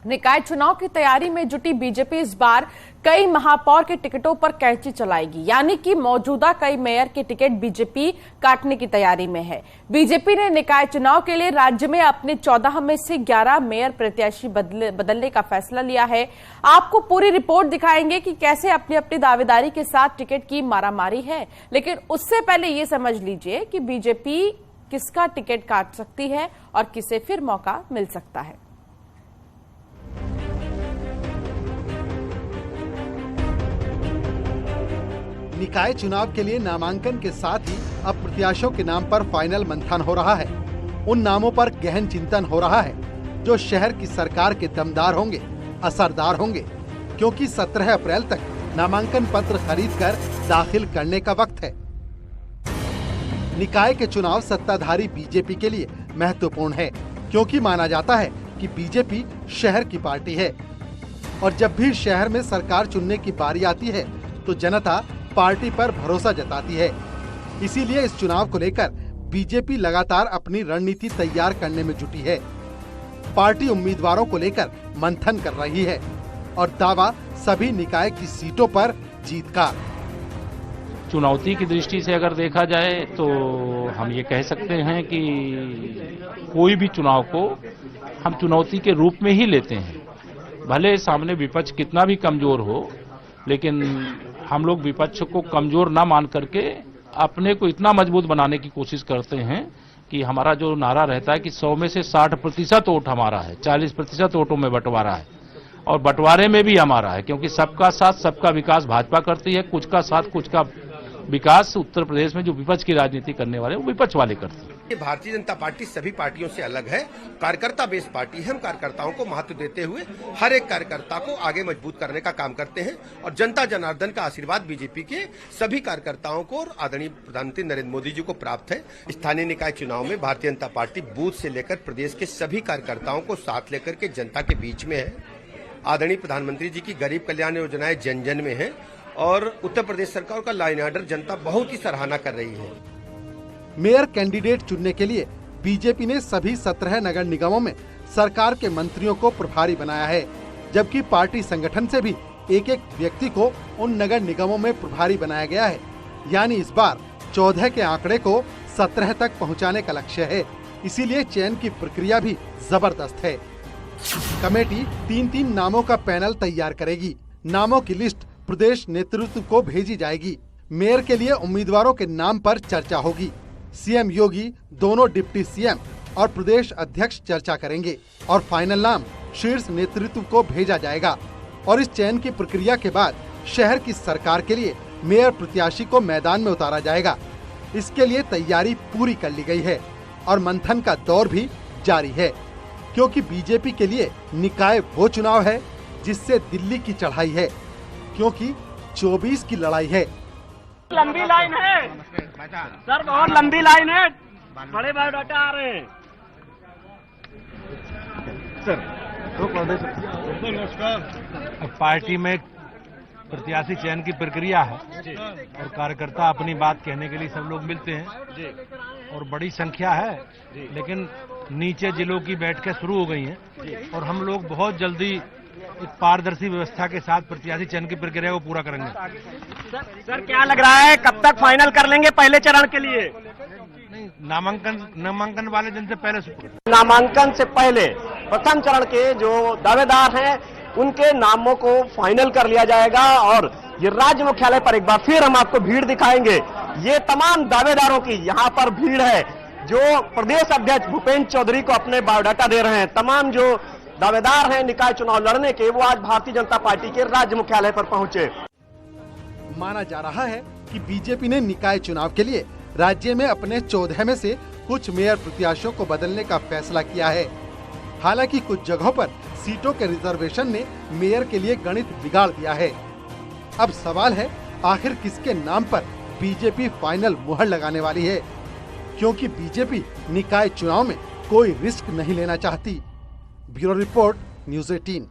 निकाय चुनाव की तैयारी में जुटी बीजेपी इस बार कई महापौर के टिकटों पर कैंची चलाएगी, यानी कि मौजूदा कई मेयर के टिकट बीजेपी काटने की तैयारी में है। बीजेपी ने निकाय चुनाव के लिए राज्य में अपने 14 में से 11 मेयर प्रत्याशी बदलने का फैसला लिया है। आपको पूरी रिपोर्ट दिखाएंगे कि कैसे अपनी अपनी दावेदारी के साथ टिकट की मारामारी है, लेकिन उससे पहले ये समझ लीजिए कि बीजेपी किसका टिकट काट सकती है और किसे फिर मौका मिल सकता है। निकाय चुनाव के लिए नामांकन के साथ ही अब प्रत्याशियों के नाम पर फाइनल मंथन हो रहा है। उन नामों पर गहन चिंतन हो रहा है जो शहर की सरकार के दमदार होंगे, असरदार होंगे, क्योंकि 17 अप्रैल तक नामांकन पत्र खरीदकर दाखिल करने का वक्त है। निकाय के चुनाव सत्ताधारी बीजेपी के लिए महत्वपूर्ण है, क्योंकि माना जाता है कि बीजेपी शहर की पार्टी है और जब भी शहर में सरकार चुनने की बारी आती है तो जनता पार्टी पर भरोसा जताती है। इसीलिए इस चुनाव को लेकर बीजेपी लगातार अपनी रणनीति तैयार करने में जुटी है। पार्टी उम्मीदवारों को लेकर मंथन कर रही है और दावा सभी निकाय की सीटों पर जीत का। चुनौती की दृष्टि से अगर देखा जाए तो हम ये कह सकते हैं कि कोई भी चुनाव को हम चुनौती के रूप में ही लेते हैं। भले सामने विपक्ष कितना भी कमजोर हो, लेकिन हम लोग विपक्ष को कमजोर ना मान करके अपने को इतना मजबूत बनाने की कोशिश करते हैं कि हमारा जो नारा रहता है कि 100 में से 60% वोट हमारा है, 40% वोटों में बंटवारा है और बंटवारे में भी हमारा है, क्योंकि सबका साथ सबका विकास भाजपा करती है, कुछ का साथ कुछ का विकास उत्तर प्रदेश में जो विपक्ष की राजनीति करने वाले वो विपक्ष वाले करते हैं। ये भारतीय जनता पार्टी सभी पार्टियों से अलग है, कार्यकर्ता बेस्ड पार्टी है। हम कार्यकर्ताओं को महत्व देते हुए हर एक कार्यकर्ता को आगे मजबूत करने का काम करते हैं और जनता जनार्दन का आशीर्वाद बीजेपी के सभी कार्यकर्ताओं को और आदरणीय प्रधानमंत्री नरेंद्र मोदी जी को प्राप्त है। स्थानीय निकाय चुनाव में भारतीय जनता पार्टी बूथ से लेकर प्रदेश के सभी कार्यकर्ताओं को साथ लेकर के जनता के बीच में है। आदरणीय प्रधानमंत्री जी की गरीब कल्याण योजनाएं जन जन में है और उत्तर प्रदेश सरकार का लॉ एंड ऑर्डर जनता बहुत ही सराहना कर रही है। मेयर कैंडिडेट चुनने के लिए बीजेपी ने सभी 17 नगर निगमों में सरकार के मंत्रियों को प्रभारी बनाया है, जबकि पार्टी संगठन से भी एक एक व्यक्ति को उन नगर निगमों में प्रभारी बनाया गया है। यानी इस बार 14 के आंकड़े को 17 तक पहुंचाने का लक्ष्य है। इसीलिए चयन की प्रक्रिया भी जबरदस्त है। कमेटी 3-3 नामों का पैनल तैयार करेगी। नामों की लिस्ट प्रदेश नेतृत्व को भेजी जाएगी। मेयर के लिए उम्मीदवारों के नाम पर चर्चा होगी। सीएम योगी, दोनों डिप्टी सीएम और प्रदेश अध्यक्ष चर्चा करेंगे और फाइनल नाम शीर्ष नेतृत्व को भेजा जाएगा। और इस चयन की प्रक्रिया के बाद शहर की सरकार के लिए मेयर प्रत्याशी को मैदान में उतारा जाएगा। इसके लिए तैयारी पूरी कर ली गई है और मंथन का दौर भी जारी है, क्योंकि बीजेपी के लिए निकाय वो चुनाव है जिससे दिल्ली की चढ़ाई है, क्योंकि 24 की लड़ाई है। लंबी लाइन है सर, बहुत लंबी लाइन है, बड़े बायोडाटा आ रहे हैं सर। अब पार्टी में प्रत्याशी चयन की प्रक्रिया है और कार्यकर्ता अपनी बात कहने के लिए सब लोग मिलते हैं और बड़ी संख्या है, लेकिन नीचे जिलों की बैठकें शुरू हो गई हैं और हम लोग बहुत जल्दी एक पारदर्शी व्यवस्था के साथ प्रत्याशी चयन की प्रक्रिया को पूरा करेंगे। सर क्या लग रहा है, कब तक फाइनल कर लेंगे पहले चरण के लिए? नहीं, नामांकन वाले दिन से पहले, नामांकन से पहले प्रथम चरण के जो दावेदार हैं उनके नामों को फाइनल कर लिया जाएगा और ये राज्य मुख्यालय पर एक बार फिर हम आपको भीड़ दिखाएंगे। ये तमाम दावेदारों की यहाँ पर भीड़ है जो प्रदेश अध्यक्ष भूपेंद्र चौधरी को अपने बायोडाटा दे रहे हैं। तमाम जो दावेदार हैं निकाय चुनाव लड़ने के, वो आज भारतीय जनता पार्टी के राज्य मुख्यालय पर पहुंचे। माना जा रहा है कि बीजेपी ने निकाय चुनाव के लिए राज्य में अपने 14 में से कुछ मेयर प्रत्याशियों को बदलने का फैसला किया है। हालांकि कुछ जगहों पर सीटों के रिजर्वेशन ने मेयर के लिए गणित बिगाड़ दिया है। अब सवाल है, आखिर किसके नाम पर बीजेपी फाइनल मुहर लगाने वाली है, क्योंकि बीजेपी निकाय चुनाव में कोई रिस्क नहीं लेना चाहती। Bureau report, news 18।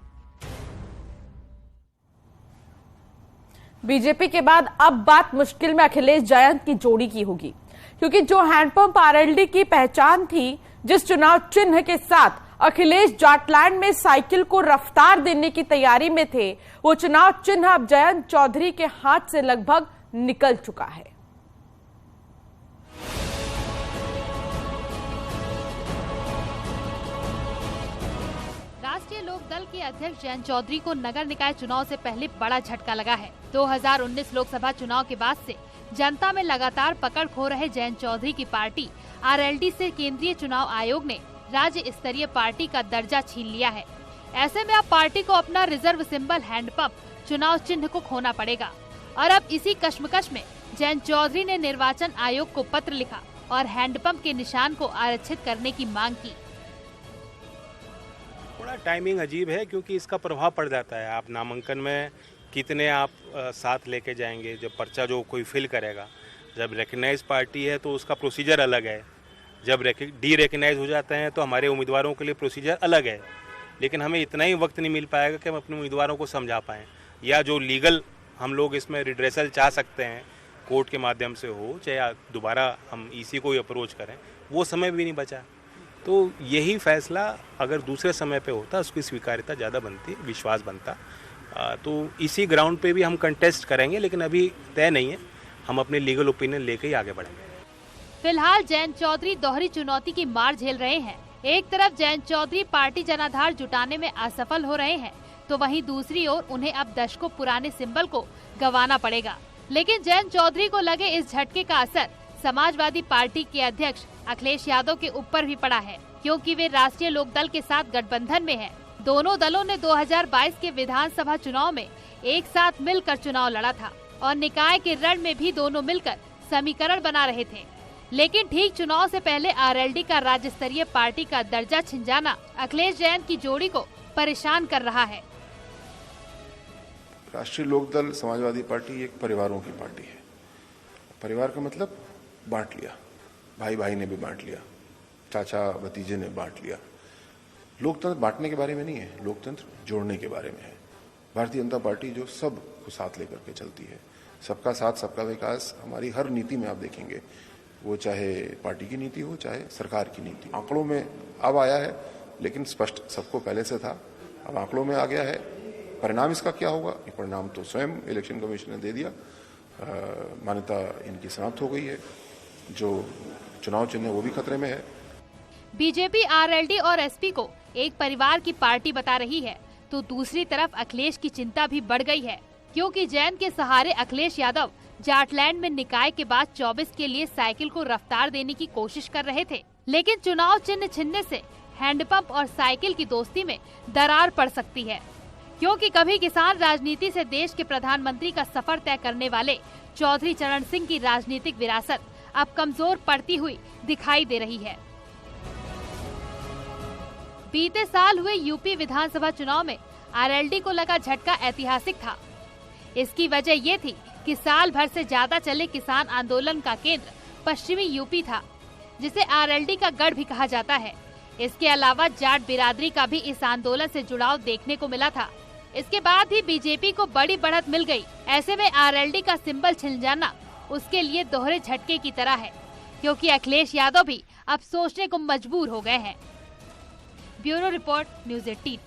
बीजेपी के बाद अब बात मुश्किल में अखिलेश जयंत की जोड़ी की होगी, क्योंकि जो हैंडपंप आरएलडी की पहचान थी, जिस चुनाव चिन्ह के साथ अखिलेश जाटलैंड में साइकिल को रफ्तार देने की तैयारी में थे। वो चुनाव चिन्ह अब जयंत चौधरी के हाथ से लगभग निकल चुका है। राष्ट्रीय लोक दल के अध्यक्ष जयंत चौधरी को नगर निकाय चुनाव से पहले बड़ा झटका लगा है। 2019 लोकसभा चुनाव के बाद से जनता में लगातार पकड़ खो रहे जयंत चौधरी की पार्टी आरएलडी से केंद्रीय चुनाव आयोग ने राज्य स्तरीय पार्टी का दर्जा छीन लिया है। ऐसे में अब पार्टी को अपना रिजर्व सिंबल हैंडपंप चुनाव चिन्ह को खोना पड़ेगा और अब इसी कश्मकश में जयंत चौधरी ने निर्वाचन आयोग को पत्र लिखा और हैंडपंप के निशान को आरक्षित करने की मांग की। थोड़ा टाइमिंग अजीब है क्योंकि इसका प्रभाव पड़ जाता है। आप नामांकन में कितने आप साथ लेके जाएंगे, जब पर्चा जो कोई फिल करेगा, जब रिकग्नाइज पार्टी है तो उसका प्रोसीजर अलग है, जब डी रिकग्नाइज हो जाते हैं तो हमारे उम्मीदवारों के लिए प्रोसीजर अलग है। लेकिन हमें इतना ही वक्त नहीं मिल पाएगा कि हम अपने उम्मीदवारों को समझा पाएँ, या जो लीगल हम लोग इसमें रिड्रेसल चाह सकते हैं कोर्ट के माध्यम से हो, चाहे दोबारा हम ईसी को ही अप्रोच करें, वो समय भी नहीं बचा। तो यही फैसला अगर दूसरे समय पे होता उसकी स्वीकार्यता ज़्यादा बनती, विश्वास बनता। तो इसी ग्राउंड पे भी हम कंटेस्ट करेंगे, लेकिन अभी तय नहीं है। हम अपने लीगल ओपिनियन लेके ही आगे बढ़ेंगे। फिलहाल जयंत चौधरी दोहरी चुनौती की मार झेल रहे हैं। एक तरफ जयंत चौधरी पार्टी जनाधार जुटाने में असफल हो रहे हैं, तो वहीं दूसरी ओर उन्हें अब दशकों पुराने सिंबल को गंवाना पड़ेगा। लेकिन जयंत चौधरी को लगे इस झटके का असर समाजवादी पार्टी के अध्यक्ष अखिलेश यादव के ऊपर भी पड़ा है, क्योंकि वे राष्ट्रीय लोकदल के साथ गठबंधन में हैं। दोनों दलों ने 2022 के विधानसभा चुनाव में एक साथ मिलकर चुनाव लड़ा था और निकाय के रण में भी दोनों मिलकर समीकरण बना रहे थे। लेकिन ठीक चुनाव से पहले आरएलडी का राज्य स्तरीय पार्टी का दर्जा छिन जाना अखिलेश जयंत की जोड़ी को परेशान कर रहा है। राष्ट्रीय लोकदल समाजवादी पार्टी एक परिवारों की पार्टी है। परिवार का मतलब बांट लिया, भाई भाई ने भी बांट लिया, चाचा भतीजे ने बांट लिया। लोकतंत्र बांटने के बारे में नहीं है, लोकतंत्र जोड़ने के बारे में है। भारतीय जनता पार्टी जो सब को साथ लेकर के चलती है, सबका साथ सबका विकास हमारी हर नीति में आप देखेंगे, वो चाहे पार्टी की नीति हो चाहे सरकार की नीति। आंकड़ों में अब आया है, लेकिन स्पष्ट सबको पहले से था, अब आंकड़ों में आ गया है। परिणाम इसका क्या होगा, ये परिणाम तो स्वयं इलेक्शन कमीशन ने दे दिया, मान्यता इनकी समाप्त हो गई है। जो चुनाव चिन्ह है वो भी खतरे में है। बीजेपी आरएलडी और एसपी को एक परिवार की पार्टी बता रही है, तो दूसरी तरफ अखिलेश की चिंता भी बढ़ गई है, क्योंकि जयंत के सहारे अखिलेश यादव जाटलैंड में निकाय के बाद 24 के लिए साइकिल को रफ्तार देने की कोशिश कर रहे थे। लेकिन चुनाव चिन्ह छिनने से हैंडपंप और साइकिल की दोस्ती में दरार पड़ सकती है, क्योंकि कभी किसान राजनीति से देश के प्रधानमंत्री का सफर तय करने वाले चौधरी चरण सिंह की राजनीतिक विरासत अब कमजोर पड़ती हुई दिखाई दे रही है। बीते साल हुए यूपी विधानसभा चुनाव में आरएलडी को लगा झटका ऐतिहासिक था। इसकी वजह ये थी कि साल भर से ज्यादा चले किसान आंदोलन का केंद्र पश्चिमी यूपी था, जिसे आरएलडी का गढ़ भी कहा जाता है। इसके अलावा जाट बिरादरी का भी इस आंदोलन से जुड़ाव देखने को मिला था। इसके बाद ही बीजेपी को बड़ी बढ़त मिल गई। ऐसे में आरएलडी का सिंबल छिन जाना उसके लिए दोहरे झटके की तरह है, क्योंकि अखिलेश यादव भी अब सोचने को मजबूर हो गए हैं। Bureau report, news 18।